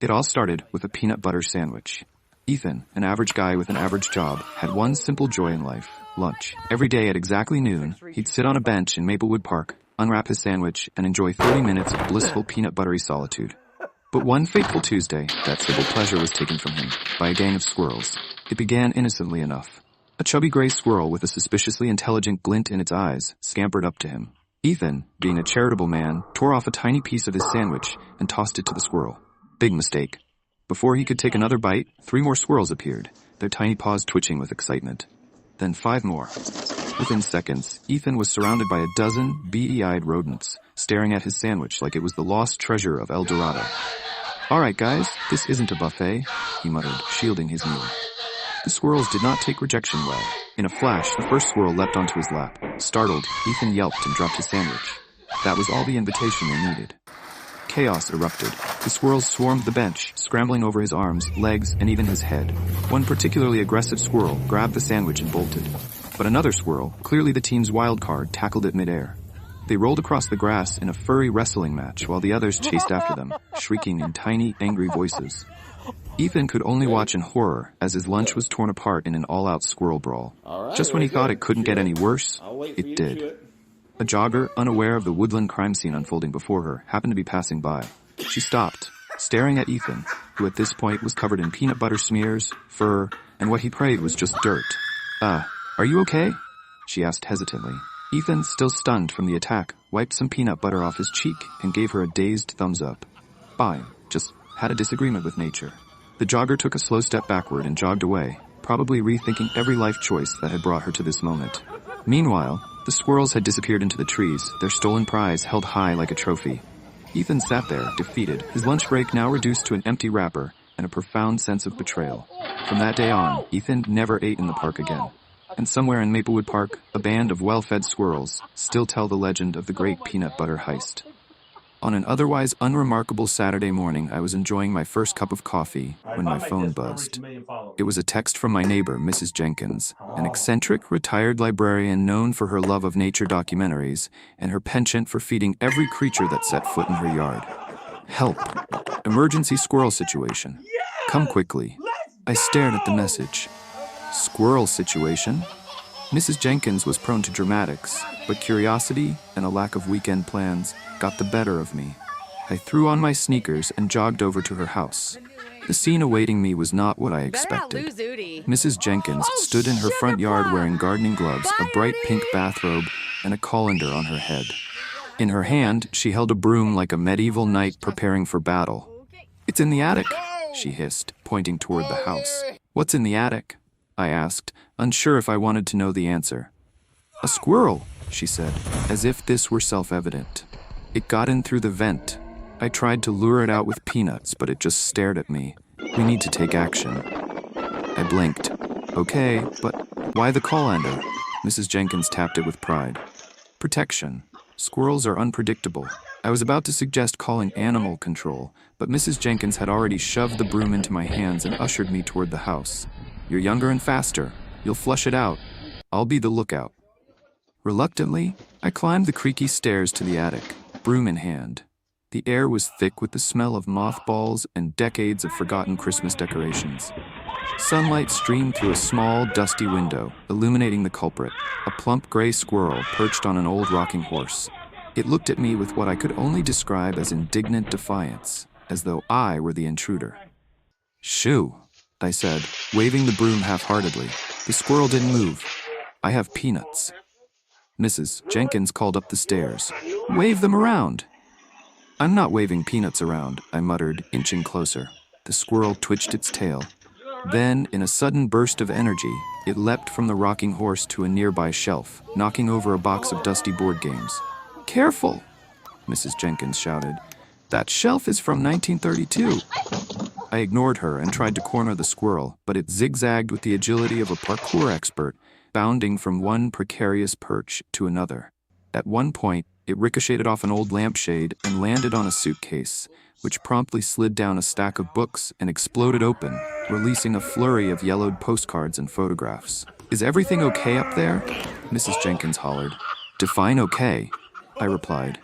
It all started with a peanut butter sandwich. Ethan, an average guy with an average job, had one simple joy in life: lunch. Every day at exactly noon, he'd sit on a bench in Maplewood Park, unwrap his sandwich, and enjoy 30 minutes of blissful peanut buttery solitude. But one fateful Tuesday, that simple pleasure was taken from him by a gang of squirrels. It began innocently enough. A chubby gray squirrel with a suspiciously intelligent glint in its eyes scampered up to him. Ethan, being a charitable man, tore off a tiny piece of his sandwich and tossed it to the squirrel. Big mistake. Before he could take another bite, 3 more squirrels appeared, their tiny paws twitching with excitement. Then 5 more. Within seconds, Ethan was surrounded by a dozen beady-eyed rodents, staring at his sandwich like it was the lost treasure of El Dorado. "All right, guys, this isn't a buffet," he muttered, shielding his meal. The squirrels did not take rejection well. In a flash, the first squirrel leapt onto his lap. Startled, Ethan yelped and dropped his sandwich. That was all the invitation they needed. Chaos erupted. The squirrels swarmed the bench, scrambling over his arms, legs, and even his head. One particularly aggressive squirrel grabbed the sandwich and bolted. But another squirrel, clearly the team's wild card, tackled it midair. They rolled across the grass in a furry wrestling match while the others chased after them, shrieking in tiny, angry voices. Ethan could only watch in horror as his lunch was torn apart in an all-out squirrel brawl. Just when he thought it couldn't get any worse, it did. A jogger, unaware of the woodland crime scene unfolding before her, happened to be passing by. She stopped, staring at Ethan, who at this point was covered in peanut butter smears, fur, and what he prayed was just dirt. Are you okay?" she asked hesitantly. Ethan, still stunned from the attack, wiped some peanut butter off his cheek and gave her a dazed thumbs up. "Fine, just had a disagreement with nature." The jogger took a slow step backward and jogged away, probably rethinking every life choice that had brought her to this moment. Meanwhile, the squirrels had disappeared into the trees, their stolen prize held high like a trophy. Ethan sat there, defeated, his lunch break now reduced to an empty wrapper and a profound sense of betrayal. From that day on, Ethan never ate in the park again. And somewhere in Maplewood Park, a band of well-fed squirrels still tell the legend of the Great Peanut Butter Heist. On an otherwise unremarkable Saturday morning, I was enjoying my first cup of coffee when my phone buzzed. It was a text from my neighbor, Mrs. Jenkins, an eccentric, retired librarian known for her love of nature documentaries and her penchant for feeding every creature that set foot in her yard. "Help. Emergency squirrel situation. Come quickly." I stared at the message. Squirrel situation? Mrs. Jenkins was prone to dramatics, but curiosity and a lack of weekend plans got the better of me. I threw on my sneakers and jogged over to her house. The scene awaiting me was not what I expected. Mrs. Jenkins stood in her front yard wearing gardening gloves, a bright pink bathrobe, and a colander on her head. In her hand, she held a broom like a medieval knight preparing for battle. "It's in the attic," she hissed, pointing toward the house. "What's in the attic?" I asked, unsure if I wanted to know the answer. "A squirrel," she said, as if this were self-evident. "It got in through the vent. I tried to lure it out with peanuts, but it just stared at me. We need to take action." I blinked. "Okay, but why the colander?" Mrs. Jenkins tapped it with pride. "Protection. Squirrels are unpredictable." I was about to suggest calling animal control, but Mrs. Jenkins had already shoved the broom into my hands and ushered me toward the house. "You're younger and faster. You'll flush it out. I'll be the lookout." Reluctantly, I climbed the creaky stairs to the attic, broom in hand. The air was thick with the smell of mothballs and decades of forgotten Christmas decorations. Sunlight streamed through a small, dusty window, illuminating the culprit, a plump gray squirrel perched on an old rocking horse. It looked at me with what I could only describe as indignant defiance, as though I were the intruder. "Shoo," I said, waving the broom half-heartedly. The squirrel didn't move. "I have peanuts." Mrs. Jenkins called up the stairs. "Wave them around." "I'm not waving peanuts around," I muttered, inching closer. The squirrel twitched its tail. Then, in a sudden burst of energy, it leapt from the rocking horse to a nearby shelf, knocking over a box of dusty board games. "Careful," Mrs. Jenkins shouted. "That shelf is from 1932. I ignored her and tried to corner the squirrel, but it zigzagged with the agility of a parkour expert, bounding from one precarious perch to another. At one point, it ricocheted off an old lampshade and landed on a suitcase, which promptly slid down a stack of books and exploded open, releasing a flurry of yellowed postcards and photographs. "Is everything okay up there?" Mrs. Jenkins hollered. "Define okay," I replied.